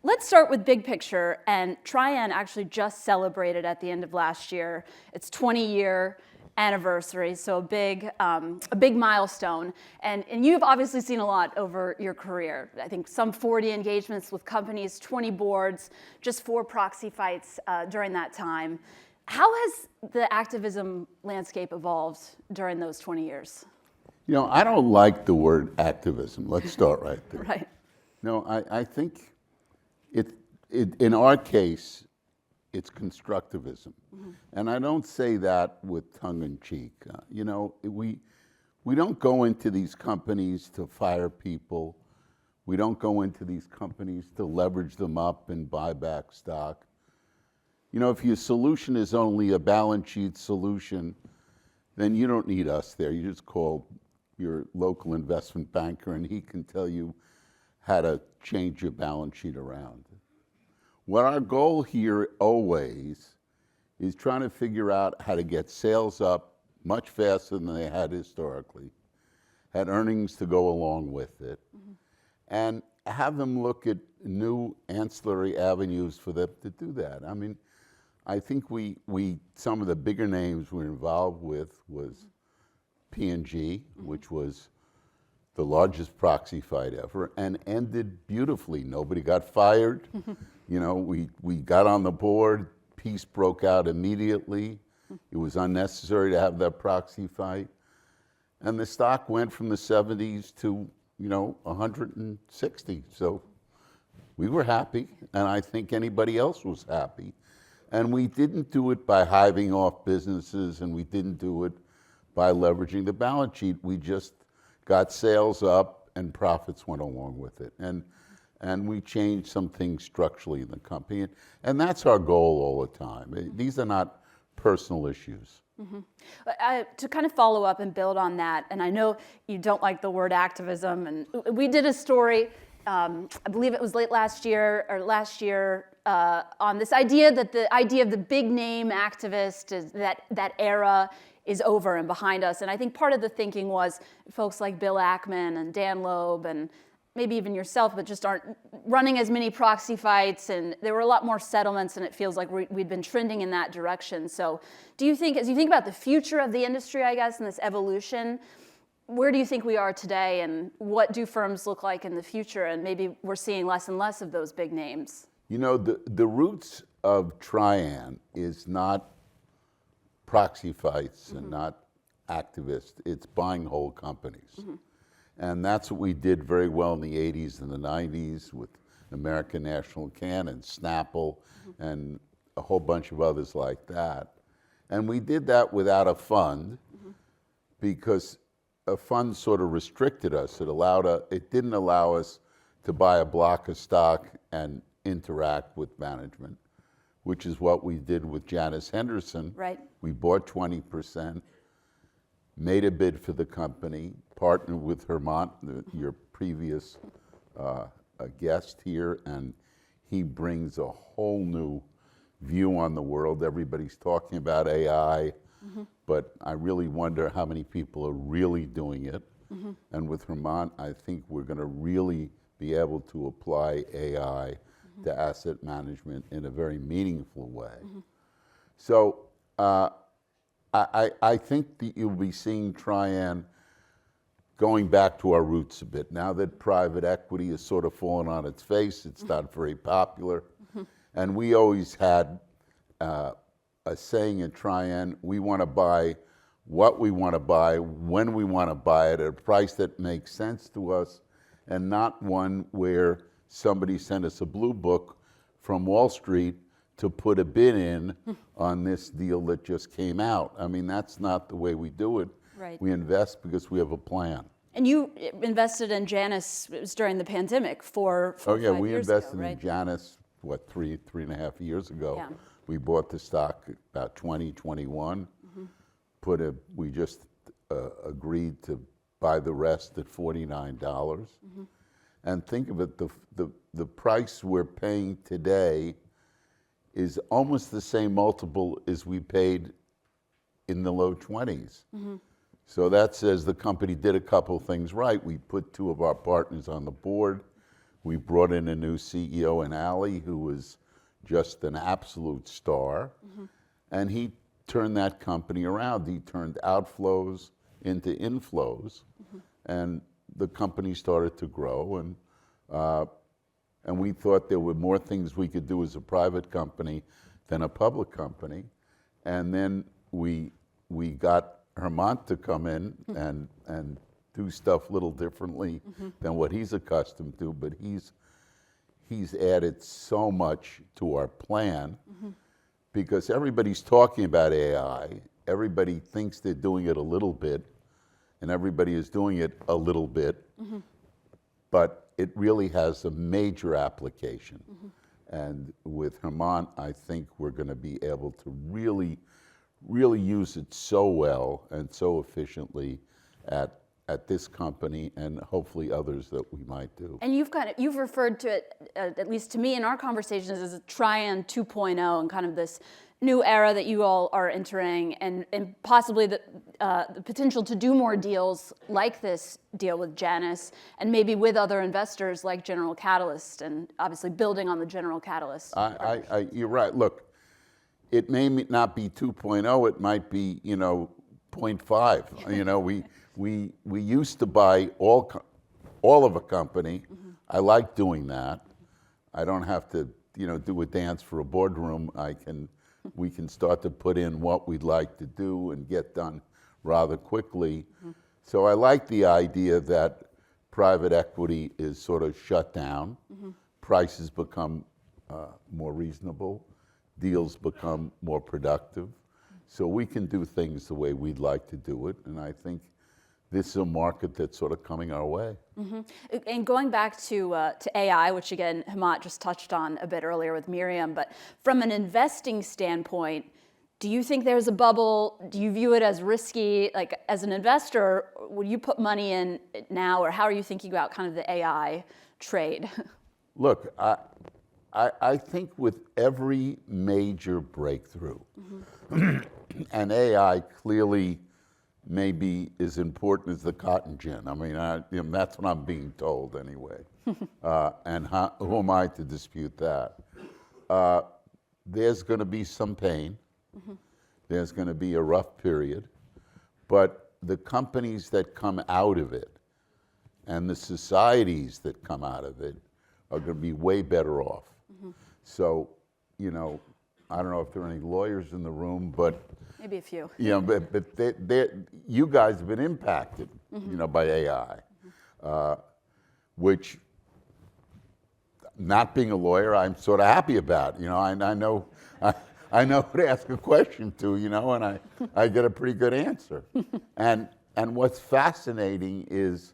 Let's start with big picture, and Trian actually just celebrated at the end of last year its 20-year anniversary, so a big milestone. And you've obviously seen a lot over your career. I think some 40 engagements with companies, 20 boards, just 4 proxy fights during that time. How has the activism landscape evolved during those 20 years? You know, I don't like the word activism. Let's start right there. Right. No, I think in our case, it's constructivism. Mm-hmm. And I don't say that with tongue in cheek. You know, we don't go into these companies to fire people. We don't go into these companies to leverage them up and buy back stock. You know, if your solution is only a balance sheet solution, then you don't need us there. You just call your local investment banker and he can tell you how to change your balance sheet around. What our goal here always is trying to figure out how to get sales up much faster than they had historically, had earnings to go along with it, mm-hmm. and have them look at new ancillary avenues for them to do that. I mean, I think some of the bigger names we're involved with was P&G, mm-hmm. which was the largest proxy fight ever, and ended beautifully. Nobody got fired. You know, we got on the board, peace broke out immediately. It was unnecessary to have that proxy fight. And the stock went from the 70s to, 160. So we were happy, and I think anybody else was happy. And we didn't do it by hiving off businesses, and we didn't do it by leveraging the balance sheet. We just got sales up and profits went along with it. And we changed some things structurally in the company. And that's our goal all the time. These are not personal issues. Mm-hmm. To kind of follow up and build on that, and I know you don't like the word activism, and we did a story, I believe it was late last year, on this idea that the idea of the big name activist is that era is over and behind us. And I think part of the thinking was folks like Bill Ackman and Dan Loeb and maybe even yourself, but just aren't running as many proxy fights, and there were a lot more settlements, and it feels like we'd been trending in that direction. So do you think, as you think about the future of the industry, I guess, and this evolution, where do you think we are today, and what do firms look like in the future? And maybe we're seeing less and less of those big names. You know, the roots of Trian is not proxy fights, mm-hmm. and not activists. It's buying whole companies. Mm-hmm. And that's what we did very well in the 80s and the 90s with American National Can and Snapple, mm-hmm. and a whole bunch of others like that. And we did that without a fund, mm-hmm. because a fund sort of restricted us. It didn't allow us to buy a block of stock and interact with management, which is what we did with Janus Henderson. Right. We bought 20%. Made a bid for the company, partnered with Hermant, your previous guest here, and he brings a whole new view on the world. Everybody's talking about AI, mm-hmm. but I really wonder how many people are really doing it. Mm-hmm. And with Hermant, I think we're going to really be able to apply AI, mm-hmm. to asset management in a very meaningful way. Mm-hmm. So, I think that you'll be seeing Trian going back to our roots a bit. Now that private equity has sort of fallen on its face, it's mm-hmm. not very popular. Mm-hmm. And we always had a saying at Trian, we want to buy what we want to buy, when we want to buy it, at a price that makes sense to us, and not one where somebody sent us a blue book from Wall Street to put a bid in on this deal that just came out. I mean, that's not the way we do it. Right. We invest because we have a plan. And you invested in Janus, it was during the pandemic, for 5 years ago, we invested right? in Janus, three and a half years ago. Yeah. We bought the stock about 2021. Mm-hmm. We just agreed to buy the rest at $49. Mm-hmm. And think of it, the price we're paying today is almost the same multiple as we paid in the low 20s. Mm-hmm. So that says the company did a couple things right. We put 2 of our partners on the board. We brought in a new CEO in Ali, who was just an absolute star. And he turned that company around. He turned outflows into inflows. And the company started to grow. And we thought there were more things we could do as a private company than a public company. And then we got Hermant to come in and do stuff a little differently than what he's accustomed to, but he's added so much to our plan because everybody's talking about AI. Everybody thinks they're doing it a little bit, and everybody is doing it a little bit, but it really has a major application. And with Hermant, I think we're going to be able to really use it so well and so efficiently at this company and hopefully others that we might do. And you've referred to it, at least to me in our conversations, as a Trian 2.0 and kind of this new era that you all are entering, and possibly the potential to do more deals like this deal with Janus and maybe with other investors like General Catalyst, and obviously building on the General Catalyst. You're right. Look, it may not be 2.0, it might be 0.5. We used to buy all of a company. I like doing that. I don't have to do a dance for a boardroom. We can start to put in what we'd like to do and get done rather quickly. So I like the idea that private equity is sort of shut down. Prices become more reasonable. Deals become more productive. So we can do things the way we'd like to do it. And I think this is a market that's sort of coming our way. And going back to AI, which again, Hermant just touched on a bit earlier with Miriam, but from an investing standpoint, do you think there's a bubble? Do you view it as risky? Like as an investor, would you put money in now, or how are you thinking about kind of the AI trade? Look, I think with every major breakthrough, and AI clearly maybe as important as the cotton gin. I mean, that's what I'm being told anyway. And who am I to dispute that? There's going to be some pain. There's going to be a rough period. But the companies that come out of it and the societies that come out of it are going to be way better off. So, I don't know if there are any lawyers in the room, but maybe a few. But you guys have been impacted, by AI, which, not being a lawyer, I'm sort of happy about. I know who to ask a question to, and I get a pretty good answer. And what's fascinating is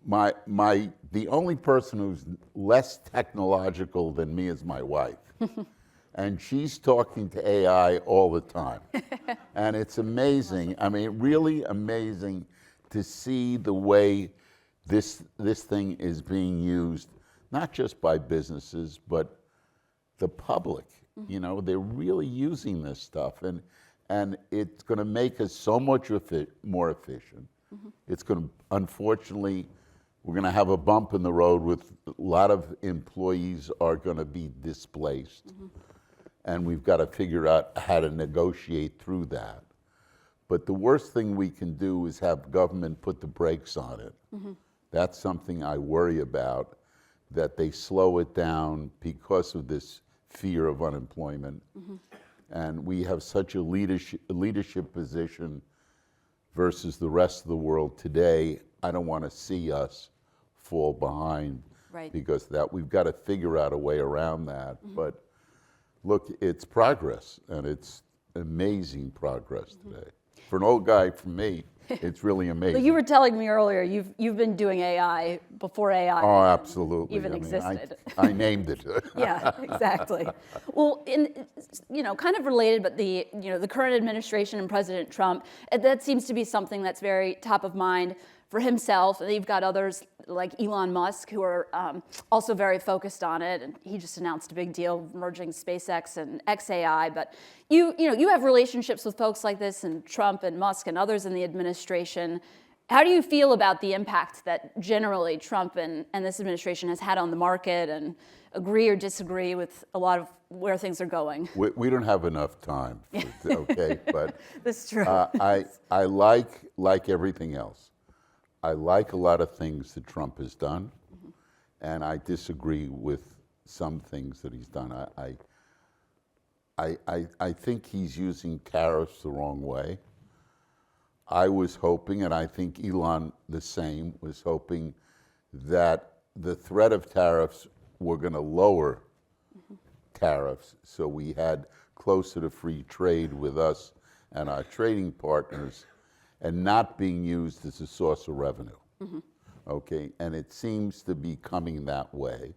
the only person who's less technological than me is my wife. And she's talking to AI all the time. And it's amazing. I mean, really amazing to see the way this thing is being used, not just by businesses, but the public. They're really using this stuff. And it's going to make us so much more efficient. It's going to, unfortunately, we're going to have a bump in the road with a lot of employees are going to be displaced. And we've got to figure out how to negotiate through that. But the worst thing we can do is have government put the brakes on it. That's something I worry about, that they slow it down because of this fear of unemployment. And we have such a leadership position versus the rest of the world today. I don't want to see us fall behind because of that. We've got to figure out a way around that. But look, it's progress, and it's amazing progress today. For an old guy, for me, it's really amazing. You were telling me earlier, you've been doing AI before AI absolutely. even existed. I named it. Yeah, exactly. Well, kind of related, but the current administration and President Trump, that seems to be something that's very top of mind for himself. And you've got others like Elon Musk who are also very focused on it. And he just announced a big deal merging SpaceX and XAI. But you have relationships with folks like this, and Trump and Musk and others in the administration. How do you feel about the impact that generally Trump and this administration has had on the market, and agree or disagree with a lot of where things are going? We don't have enough time, okay? But That's true. I like everything else. I like a lot of things that Trump has done, and I disagree with some things that he's done. I think he's using tariffs the wrong way. I was hoping, and I think Elon the same, was hoping that the threat of tariffs were going to lower tariffs, so we had closer to free trade with us and our trading partners, and not being used as a source of revenue. Okay, and it seems to be coming that way.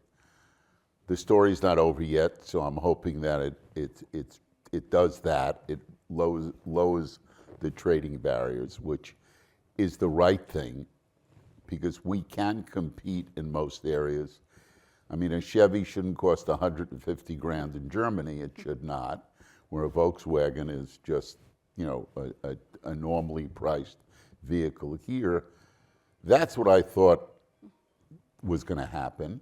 The story's not over yet, so I'm hoping that it does that. It lowers the trading barriers, which is the right thing, because we can compete in most areas. I mean, a Chevy shouldn't cost 150 grand in Germany. It should not, where a Volkswagen is just, a normally priced vehicle here. That's what I thought was going to happen.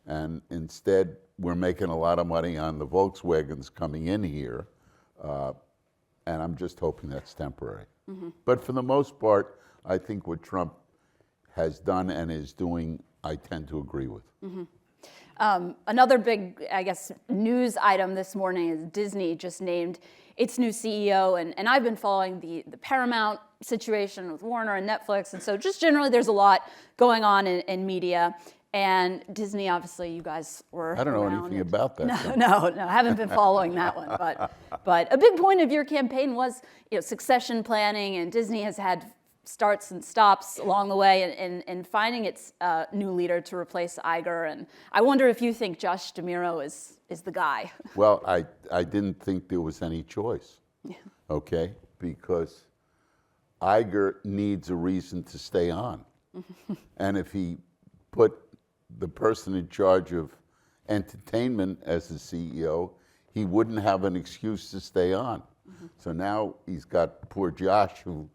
And instead, we're making a lot of money on the Volkswagens coming in here. And I'm just hoping that's temporary. But for the most part, I think what Trump has done and is doing, I tend to agree with. Another big, I guess, news item this morning is Disney just named its new CEO, and I've been following the Paramount situation with Warner and Netflix, and so just generally there's a lot going on in media. And Disney, obviously, you guys were I don't know around. anything about that. No, I haven't been following that one. But a big point of your campaign was, succession planning, and Disney has had starts and stops along the way in finding its new leader to replace Iger. And I wonder if you think Josh DeMuro is the guy. Well, I didn't think there was any choice, okay? Because Iger needs a reason to stay on. And if he put the person in charge of entertainment as the CEO, he wouldn't have an excuse to stay on. So now he's got poor Josh, who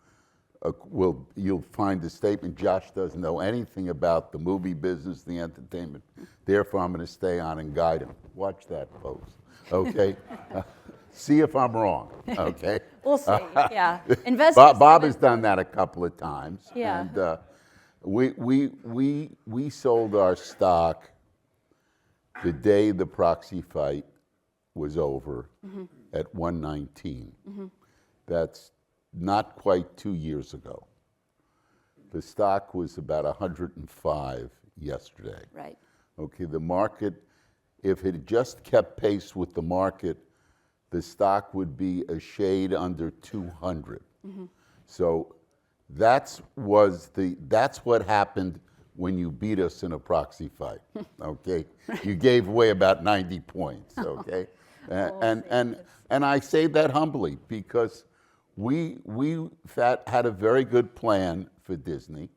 you'll find the statement, Josh doesn't know anything about the movie business, the entertainment. Therefore, I'm going to stay on and guide him. Watch that, folks. Okay? See if I'm wrong. Okay? We'll see. Yeah. Investors. Bob has done that a couple of times. Yeah. And we sold our stock the day the proxy fight was over at 119. That's not quite 2 years ago. The stock was about 105 yesterday. Right. Okay, the market, if it had just kept pace with the market, the stock would be a shade under 200. So that's what happened when you beat us in a proxy fight. Okay, you gave away about 90 points. Okay, and I say that humbly because we had a very good plan for Disney.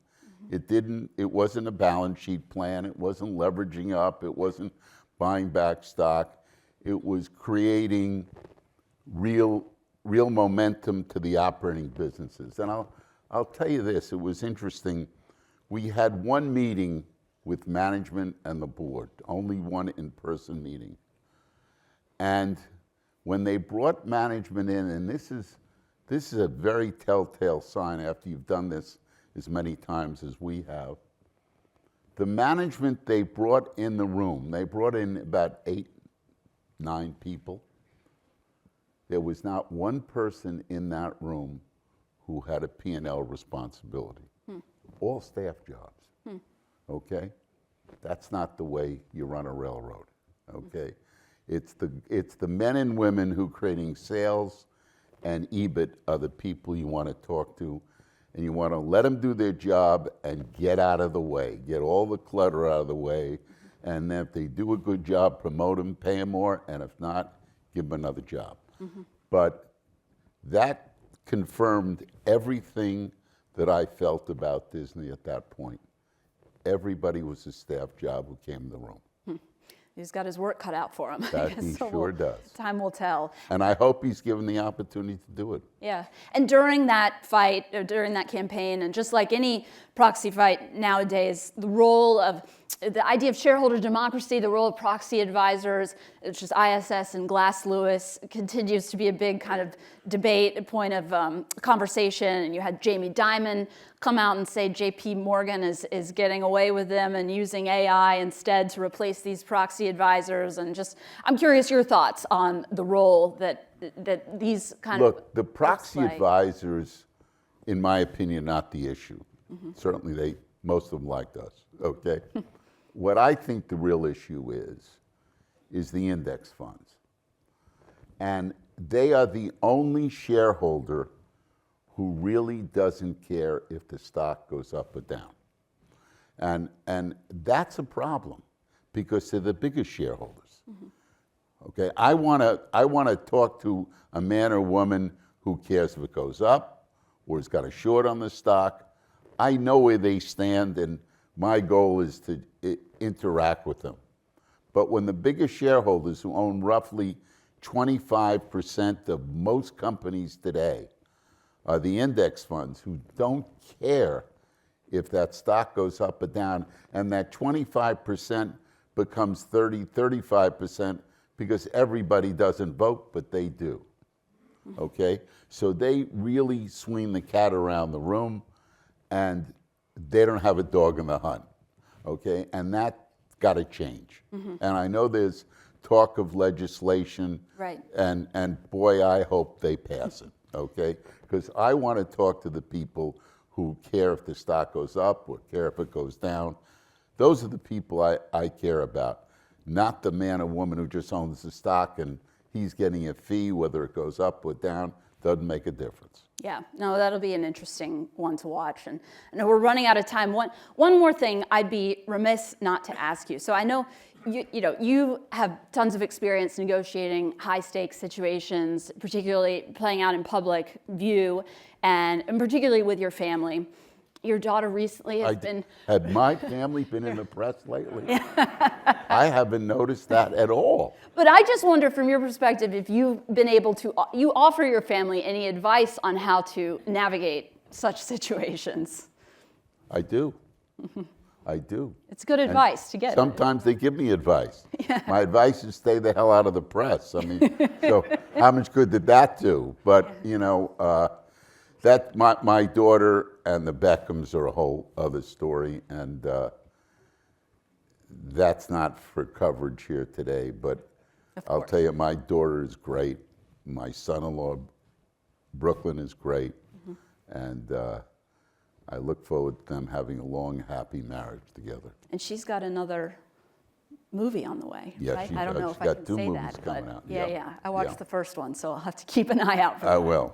It wasn't a balance sheet plan. It wasn't leveraging up. It wasn't buying back stock. It was creating real momentum to the operating businesses. And I'll tell you this, it was interesting. We had one meeting with management and the board, only one in-person meeting. And when they brought management in, and this is a very telltale sign after you've done this as many times as we have, the management they brought in the room, they brought in about 8, 9 people. There was not one person in that room who had a P&L responsibility. All staff jobs, okay? That's not the way you run a railroad, okay? It's the men and women who creating sales and EBIT are the people you want to talk to, and you want to let them do their job and get out of the way, get all the clutter out of the way, and then if they do a good job, promote them, pay them more, and if not, give them another job. But that confirmed everything that I felt about Disney at that point. Everybody was a staff job who came in the room. he's got his work cut out for him. That he sure does. Time will tell. And I hope he's given the opportunity to do it. Yeah, and during that fight, or during that campaign, and just like any proxy fight nowadays, the idea of shareholder democracy, the role of proxy advisors, which is ISS and Glass Lewis, continues to be a big kind of debate, a point of conversation. And you had Jamie Dimon come out and say JP Morgan is getting away with them and using AI instead to replace these proxy advisors. And just, I'm curious your thoughts on the role that these kind of Look, the proxy advisors, in my opinion, not the issue. Certainly most of them liked us, okay? What I think the real issue is the index funds. And they are the only shareholder who really doesn't care if the stock goes up or down. And that's a problem because they're the biggest shareholders. Okay, I want to talk to a man or woman who cares if it goes up or has got a short on the stock. I know where they stand, and my goal is to interact with them. But when the biggest shareholders, who own roughly 25% of most companies today, are the index funds who don't care if that stock goes up or down, and that 25% becomes 30, 35%, because everybody doesn't vote, but they do, okay? So they really swing the cat around the room, and they don't have a dog in the hunt, okay? And that got to change. And I know there's talk of legislation, right. and boy, I hope they pass it, okay? Because I want to talk to the people who care if the stock goes up or care if it goes down. Those are the people I care about. Not the man or woman who just owns the stock and he's getting a fee, whether it goes up or down, doesn't make a difference. Yeah, no, that'll be an interesting one to watch. And I know we're running out of time. One more thing I'd be remiss not to ask you. So I know you have tons of experience negotiating high stakes situations, particularly playing out in public view, and particularly with your family. Your daughter recently has been... Had my family been in the press lately? I haven't noticed that at all. But I just wonder, from your perspective, if you've been able to, you offer your family any advice on how to navigate such situations? I do. I do. It's good advice to get. Sometimes they give me advice. My advice is stay the hell out of the press. I mean, so how much good did that do? But, that my daughter and the Beckhams are a whole other story, and that's not for coverage here today. But I'll tell you, my daughter is great. My son-in-law, Brooklyn, is great, and I look forward to them having a long, happy marriage together. And she's got another movie on the way. Yeah, right? she I don't know if I can say that, but out. yeah. I watched the first one, so I'll have to keep an eye out for that. I will.